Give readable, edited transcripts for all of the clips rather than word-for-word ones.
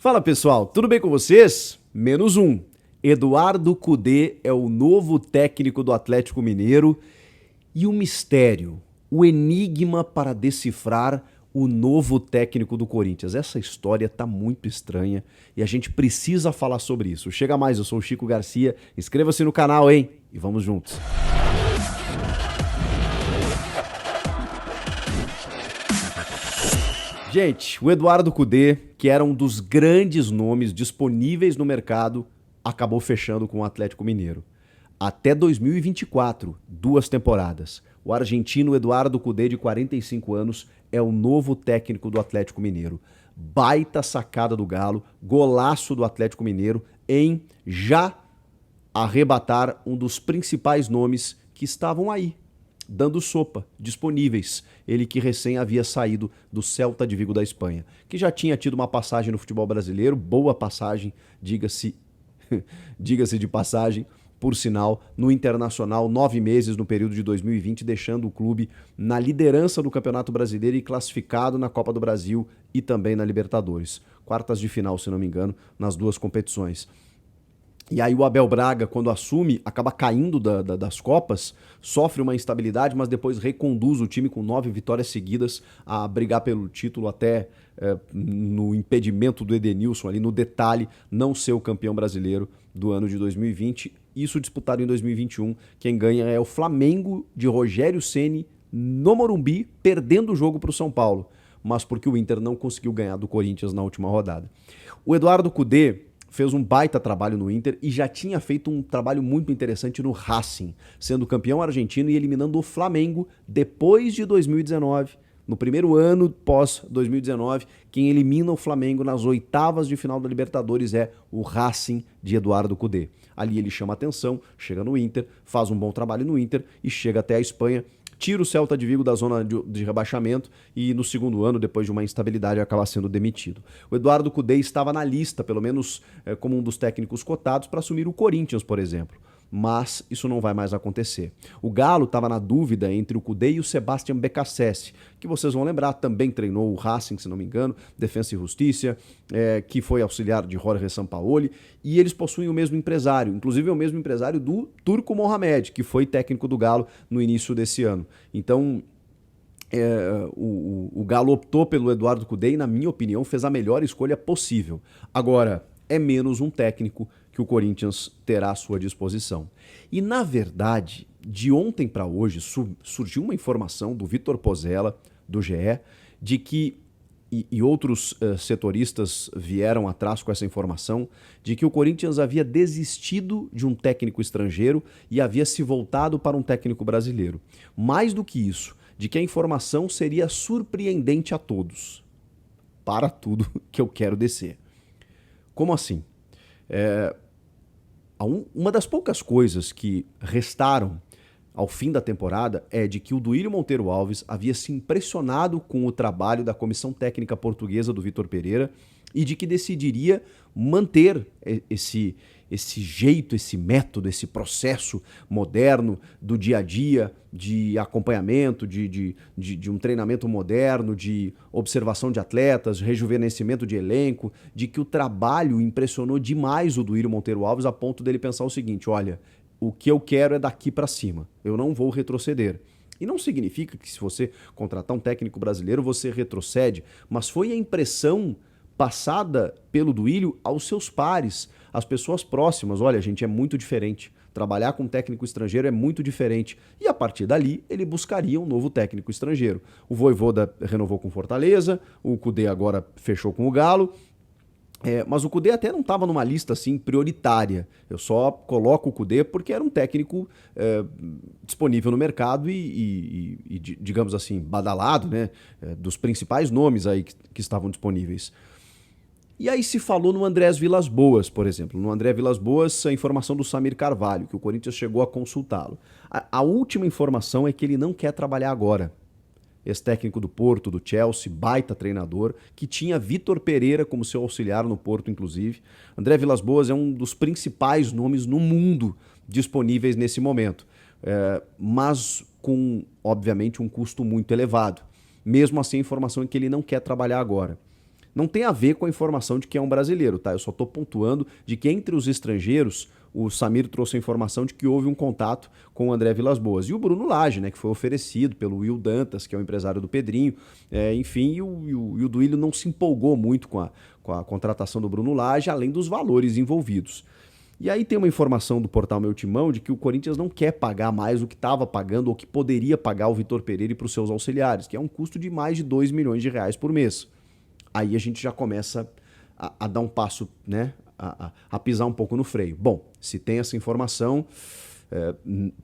Fala pessoal, tudo bem com vocês? Menos um. Eduardo Cudê é o novo técnico do Atlético Mineiro e o mistério, o enigma para decifrar o novo técnico do Corinthians. Essa história tá muito estranha e a gente precisa falar sobre isso. Chega mais, eu sou o Chico Garcia, inscreva-se no canal, hein? E vamos juntos. Gente, o Eduardo Cudê, que era um dos grandes nomes disponíveis no mercado, acabou fechando com o Atlético Mineiro. Até 2024, 2 temporadas. O argentino Eduardo Cudê, de 45 anos, é o novo técnico do Atlético Mineiro. Baita sacada do Galo, golaço do Atlético Mineiro em já arrebatar um dos principais nomes que estavam aí, dando sopa, disponíveis. Ele que recém havia saído do Celta de Vigo da Espanha, que já tinha tido uma passagem no futebol brasileiro, boa passagem, diga-se de passagem, por sinal, no Internacional, 9 meses no período de 2020, deixando o clube na liderança do Campeonato Brasileiro e classificado na Copa do Brasil e também na Libertadores. Quartas de final, se não me engano, nas duas competições. E aí o Abel Braga, quando assume, acaba caindo das Copas, sofre uma instabilidade, mas depois reconduz o time com 9 vitórias seguidas a brigar pelo título até no impedimento do Edenilson, ali no detalhe, não ser o campeão brasileiro do ano de 2020. Isso disputado em 2021, quem ganha é o Flamengo de Rogério Ceni no Morumbi, perdendo o jogo para o São Paulo, mas porque o Inter não conseguiu ganhar do Corinthians na última rodada. O Eduardo Cudê fez um baita trabalho no Inter e já tinha feito um trabalho muito interessante no Racing, sendo campeão argentino e eliminando o Flamengo depois de 2019. No primeiro ano pós-2019, quem elimina o Flamengo nas oitavas de final da Libertadores é o Racing de Eduardo Cudê. Ali ele chama atenção, chega no Inter, faz um bom trabalho no Inter e chega até a Espanha, tira o Celta de Vigo da zona de rebaixamento e no segundo ano, depois de uma instabilidade, acaba sendo demitido. O Eduardo Cudê estava na lista, pelo menos como um dos técnicos cotados, para assumir o Corinthians, por exemplo. Mas isso não vai mais acontecer. O Galo estava na dúvida entre o Cudê e o Sebastião Becassese, que vocês vão lembrar, também treinou o Racing, se não me engano, Defensa e Justiça, que foi auxiliar de Jorge Sampaoli, e eles possuem o mesmo empresário, inclusive é o mesmo empresário do Turco Mohamed, que foi técnico do Galo no início desse ano. Então, o Galo optou pelo Eduardo Cudê e, na minha opinião, fez a melhor escolha possível. Agora, é menos um técnico que o Corinthians terá à sua disposição. E, na verdade, de ontem para hoje, surgiu uma informação do Vitor Pozella, do GE, de que, e outros setoristas vieram atrás com essa informação, de que o Corinthians havia desistido de um técnico estrangeiro e havia se voltado para um técnico brasileiro. Mais do que isso, de que a informação seria surpreendente a todos. Para tudo que eu quero descer. Como assim? Uma das poucas coisas que restaram ao fim da temporada é de que o Duílio Monteiro Alves havia se impressionado com o trabalho da comissão técnica portuguesa do Vitor Pereira e de que decidiria manter esse jeito, esse método, esse processo moderno do dia a dia, de acompanhamento, de um treinamento moderno, de observação de atletas, rejuvenescimento de elenco, de que o trabalho impressionou demais o Duílio Monteiro Alves a ponto dele pensar o seguinte: olha, o que eu quero é daqui para cima, eu não vou retroceder. E não significa que se você contratar um técnico brasileiro você retrocede, mas foi a impressão passada pelo Duílio aos seus pares, às pessoas próximas. Olha, gente, é muito diferente. Trabalhar com um técnico estrangeiro é muito diferente. E a partir dali, ele buscaria um novo técnico estrangeiro. O Vojvoda renovou com Fortaleza, o Cudê agora fechou com o Galo. Mas o Cudê até não estava numa lista assim prioritária. Eu só coloco o Cudê porque era um técnico disponível no mercado e, digamos assim, badalado, né? Dos principais nomes aí que estavam disponíveis. E aí se falou no Andrés Vilas-Boas, por exemplo. No André Vilas-Boas, a informação do Samir Carvalho, que o Corinthians chegou a consultá-lo. A última informação é que ele não quer trabalhar agora. Ex-técnico do Porto, do Chelsea, baita treinador, que tinha Vitor Pereira como seu auxiliar no Porto, inclusive. André Vilas-Boas é um dos principais nomes no mundo disponíveis nesse momento, mas com, obviamente, um custo muito elevado. Mesmo assim, a informação é que ele não quer trabalhar agora. Não tem a ver com a informação de que é um brasileiro, tá? Eu só estou pontuando de que entre os estrangeiros, o Samir trouxe a informação de que houve um contato com o André Vilas-Boas. E o Bruno Lage, né, que foi oferecido pelo Will Dantas, que é o empresário do Pedrinho. Enfim, e o Duílio não se empolgou muito com a contratação do Bruno Lage, além dos valores envolvidos. E aí tem uma informação do portal Meu Timão de que o Corinthians não quer pagar mais o que estava pagando ou que poderia pagar o Vitor Pereira para os seus auxiliares, que é um custo de mais de 2 milhões de reais por mês. Aí a gente já começa a dar um passo, né, a pisar um pouco no freio. Bom, se tem essa informação,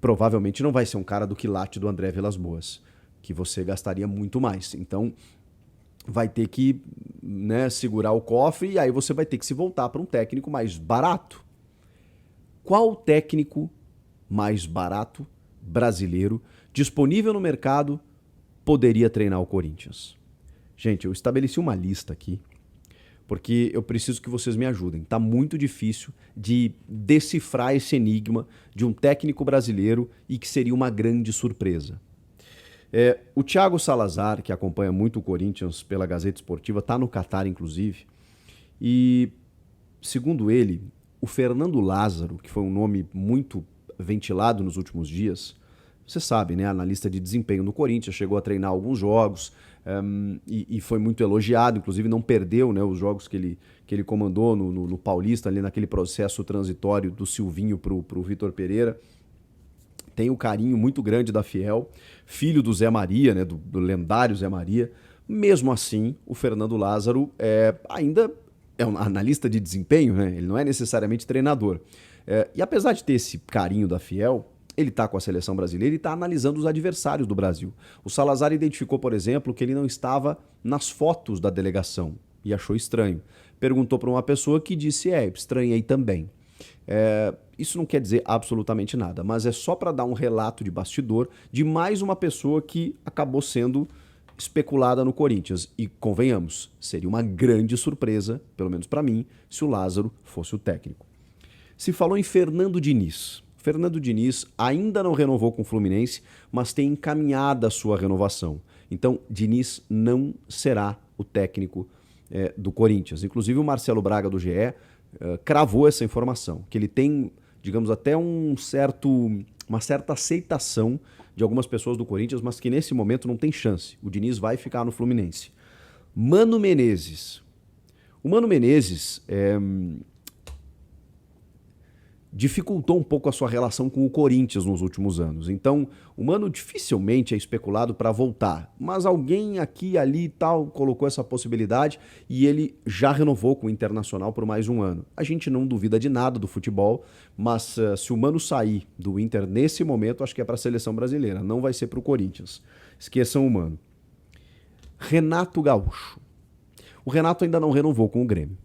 provavelmente não vai ser um cara do quilate do André Vilas-Boas, que você gastaria muito mais. Então vai ter que, né, segurar o cofre e aí você vai ter que se voltar para um técnico mais barato. Qual técnico mais barato, brasileiro, disponível no mercado, poderia treinar o Corinthians? Gente, eu estabeleci uma lista aqui, porque eu preciso que vocês me ajudem. Tá muito difícil de decifrar esse enigma de um técnico brasileiro e que seria uma grande surpresa. O Thiago Salazar, que acompanha muito o Corinthians pela Gazeta Esportiva, está no Catar, inclusive, e, segundo ele, o Fernando Lázaro, que foi um nome muito ventilado nos últimos dias, você sabe, né, analista de desempenho no Corinthians, chegou a treinar alguns jogos e foi muito elogiado, inclusive não perdeu, né, os jogos que ele comandou no Paulista, ali naquele processo transitório do Silvinho para o Vitor Pereira. Tem o carinho muito grande da Fiel, filho do Zé Maria, né, do lendário Zé Maria. Mesmo assim, o Fernando Lázaro ainda é um analista de desempenho, né? Ele não é necessariamente treinador. E apesar de ter esse carinho da Fiel, ele está com a seleção brasileira e está analisando os adversários do Brasil. O Salazar identificou, por exemplo, que ele não estava nas fotos da delegação e achou estranho. Perguntou para uma pessoa que disse, estranhei também. Isso não quer dizer absolutamente nada, mas é só para dar um relato de bastidor de mais uma pessoa que acabou sendo especulada no Corinthians. E convenhamos, seria uma grande surpresa, pelo menos para mim, se o Lázaro fosse o técnico. Se falou em Fernando Diniz. Fernando Diniz ainda não renovou com o Fluminense, mas tem encaminhada a sua renovação. Então, Diniz não será o técnico do Corinthians. Inclusive, o Marcelo Braga, do GE, cravou essa informação, que ele tem, digamos, até uma certa aceitação de algumas pessoas do Corinthians, mas que nesse momento não tem chance. O Diniz vai ficar no Fluminense. Mano Menezes. O Mano Menezes dificultou um pouco a sua relação com o Corinthians nos últimos anos. Então, o Mano dificilmente é especulado para voltar. Mas alguém aqui, ali e tal colocou essa possibilidade e ele já renovou com o Internacional por mais um ano. A gente não duvida de nada do futebol, mas se o Mano sair do Inter nesse momento, acho que é para a seleção brasileira, não vai ser para o Corinthians. Esqueçam o Mano. Renato Gaúcho. O Renato ainda não renovou com o Grêmio.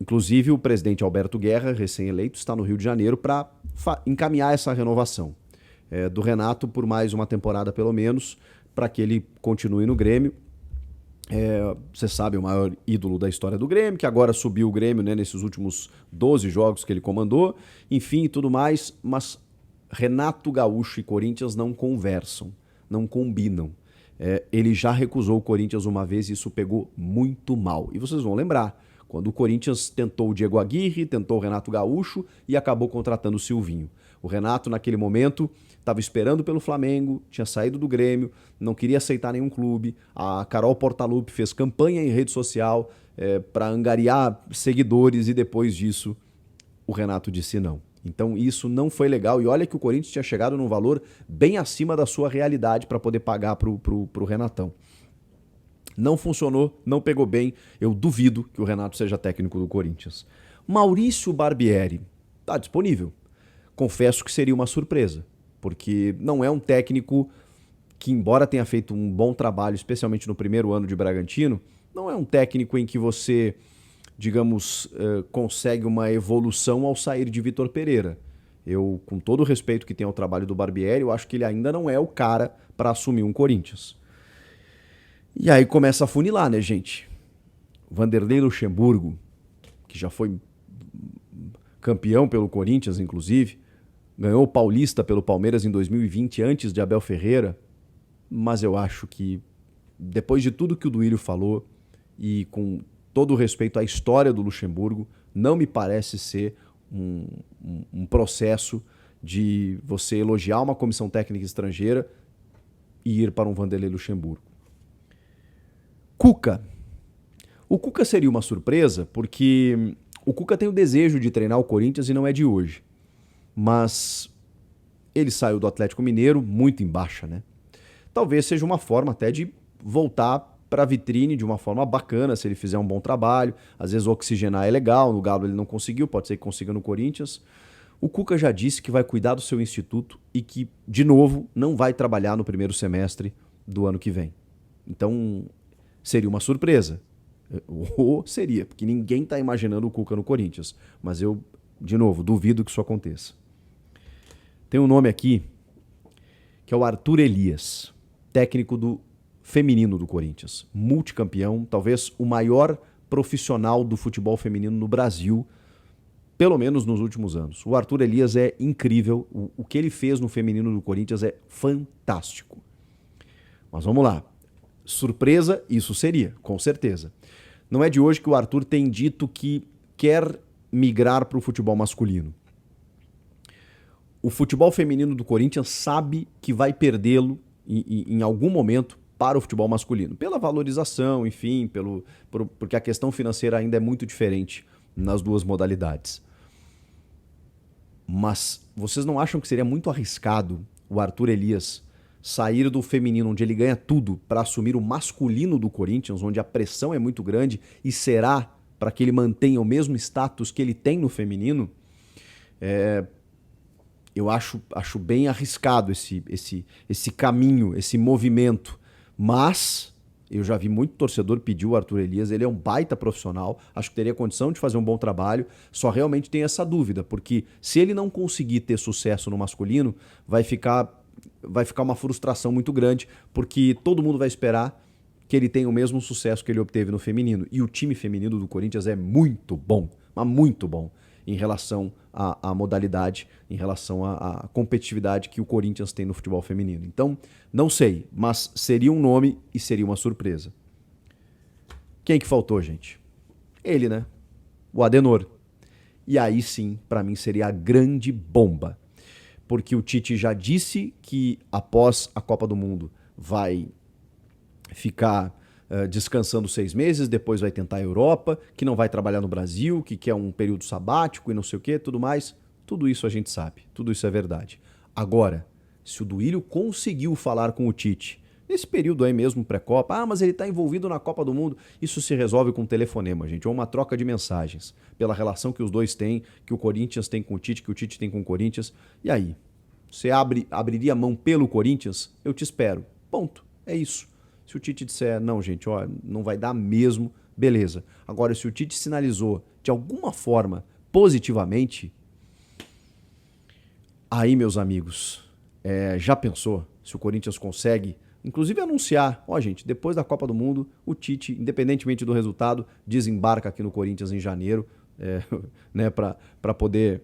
Inclusive, o presidente Alberto Guerra, recém-eleito, está no Rio de Janeiro para encaminhar essa renovação do Renato por mais uma temporada, pelo menos, para que ele continue no Grêmio. Você sabe, o maior ídolo da história do Grêmio, que agora subiu o Grêmio, né, nesses últimos 12 jogos que ele comandou, enfim e tudo mais, mas Renato Gaúcho e Corinthians não conversam, não combinam. Ele já recusou o Corinthians uma vez e isso pegou muito mal. E vocês vão lembrar, quando o Corinthians tentou o Diego Aguirre, tentou o Renato Gaúcho e acabou contratando o Silvinho. O Renato, naquele momento, estava esperando pelo Flamengo, tinha saído do Grêmio, não queria aceitar nenhum clube. A Carol Portaluppi fez campanha em rede social para angariar seguidores e depois disso o Renato disse não. Então isso não foi legal e olha que o Corinthians tinha chegado num valor bem acima da sua realidade para poder pagar pro Renatão. Não funcionou, não pegou bem. Eu duvido que o Renato seja técnico do Corinthians. Maurício Barbieri está disponível. Confesso que seria uma surpresa, porque não é um técnico que, embora tenha feito um bom trabalho, especialmente no primeiro ano de Bragantino, não é um técnico em que você, digamos, consegue uma evolução ao sair de Vitor Pereira. Eu, com todo o respeito que tenho ao trabalho do Barbieri, eu acho que ele ainda não é o cara para assumir um Corinthians. E aí começa a funilar, né, gente? Vanderlei Luxemburgo, que já foi campeão pelo Corinthians, inclusive, ganhou o Paulista pelo Palmeiras em 2020, antes de Abel Ferreira, mas eu acho que, depois de tudo que o Duílio falou, e com todo o respeito à história do Luxemburgo, não me parece ser um processo de você elogiar uma comissão técnica estrangeira e ir para um Vanderlei Luxemburgo. Cuca. O Cuca seria uma surpresa porque o Cuca tem o desejo de treinar o Corinthians e não é de hoje. Mas ele saiu do Atlético Mineiro muito em baixa, né? Talvez seja uma forma até de voltar para a vitrine de uma forma bacana, se ele fizer um bom trabalho. Às vezes oxigenar é legal, no Galo ele não conseguiu, pode ser que consiga no Corinthians. O Cuca já disse que vai cuidar do seu instituto e que, de novo, não vai trabalhar no primeiro semestre do ano que vem. Então, seria uma surpresa. Ou seria, porque ninguém está imaginando o Cuca no Corinthians. Mas eu, de novo, duvido que isso aconteça. Tem um nome aqui, que é o Arthur Elias, técnico do feminino do Corinthians. Multicampeão, talvez o maior profissional do futebol feminino no Brasil, pelo menos nos últimos anos. O Arthur Elias é incrível, o que ele fez no feminino do Corinthians é fantástico. Mas vamos lá. Surpresa, isso seria, com certeza. Não é de hoje que o Arthur tem dito que quer migrar para o futebol masculino. O futebol feminino do Corinthians sabe que vai perdê-lo em algum momento para o futebol masculino. Pela valorização, enfim, porque a questão financeira ainda é muito diferente nas duas modalidades. Mas vocês não acham que seria muito arriscado o Arthur Elias sair do feminino, onde ele ganha tudo, para assumir o masculino do Corinthians, onde a pressão é muito grande e será para que ele mantenha o mesmo status que ele tem no feminino? Eu acho bem arriscado esse caminho, esse movimento. Mas eu já vi muito torcedor pedir o Arthur Elias, ele é um baita profissional, acho que teria condição de fazer um bom trabalho, só realmente tem essa dúvida, porque se ele não conseguir ter sucesso no masculino, vai ficar uma frustração muito grande, porque todo mundo vai esperar que ele tenha o mesmo sucesso que ele obteve no feminino. E o time feminino do Corinthians é muito bom, mas muito bom, em relação à modalidade, em relação à competitividade que o Corinthians tem no futebol feminino. Então, não sei, mas seria um nome e seria uma surpresa. Quem que faltou, gente? Ele, né? O Adenor. E aí sim, para mim, seria a grande bomba. Porque o Tite já disse que após a Copa do Mundo vai ficar descansando 6 meses, depois vai tentar a Europa, que não vai trabalhar no Brasil, que quer um período sabático e não sei o que, tudo mais. Tudo isso a gente sabe, tudo isso é verdade. Agora, se o Duílio conseguiu falar com o Tite, nesse período aí mesmo pré-Copa, mas ele está envolvido na Copa do Mundo, isso se resolve com um telefonema, gente, ou uma troca de mensagens, pela relação que os dois têm, que o Corinthians tem com o Tite, que o Tite tem com o Corinthians. E aí? Você abriria a mão pelo Corinthians? Eu te espero. Ponto. É isso. Se o Tite disser, não, gente, ó, não vai dar mesmo, beleza. Agora, se o Tite sinalizou de alguma forma positivamente, aí, meus amigos, já pensou se o Corinthians consegue, inclusive, anunciar, ó, gente, depois da Copa do Mundo, o Tite, independentemente do resultado, desembarca aqui no Corinthians em janeiro, né, para poder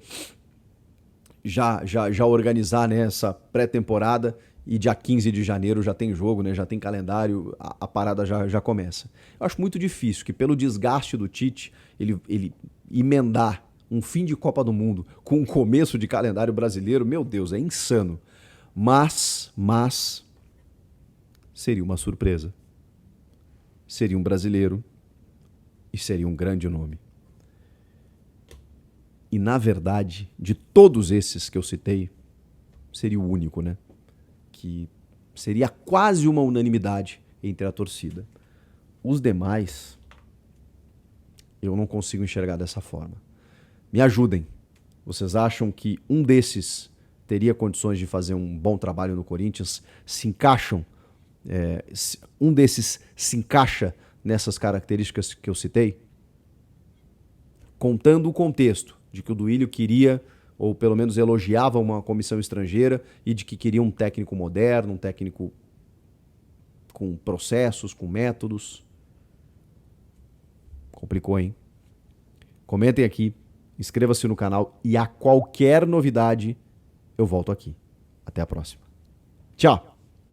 já organizar, né, essa pré-temporada. E dia 15 de janeiro já tem jogo, né? Já tem calendário, a parada já começa. Eu acho muito difícil que, pelo desgaste do Tite, ele emendar um fim de Copa do Mundo com um começo de calendário brasileiro, meu Deus, é insano. Mas seria uma surpresa. Seria um brasileiro e seria um grande nome. E, na verdade, de todos esses que eu citei, seria o único, né? Que seria quase uma unanimidade entre a torcida. Os demais, eu não consigo enxergar dessa forma. Me ajudem. Vocês acham que um desses teria condições de fazer um bom trabalho no Corinthians? Se encaixam? Um desses se encaixa nessas características que eu citei? Contando o contexto de que o Duílio queria, ou pelo menos elogiava, uma comissão estrangeira e de que queria um técnico moderno, um técnico com processos, com métodos. Complicou, hein? Comentem aqui, inscreva-se no canal e a qualquer novidade eu volto aqui. Até a próxima. Tchau!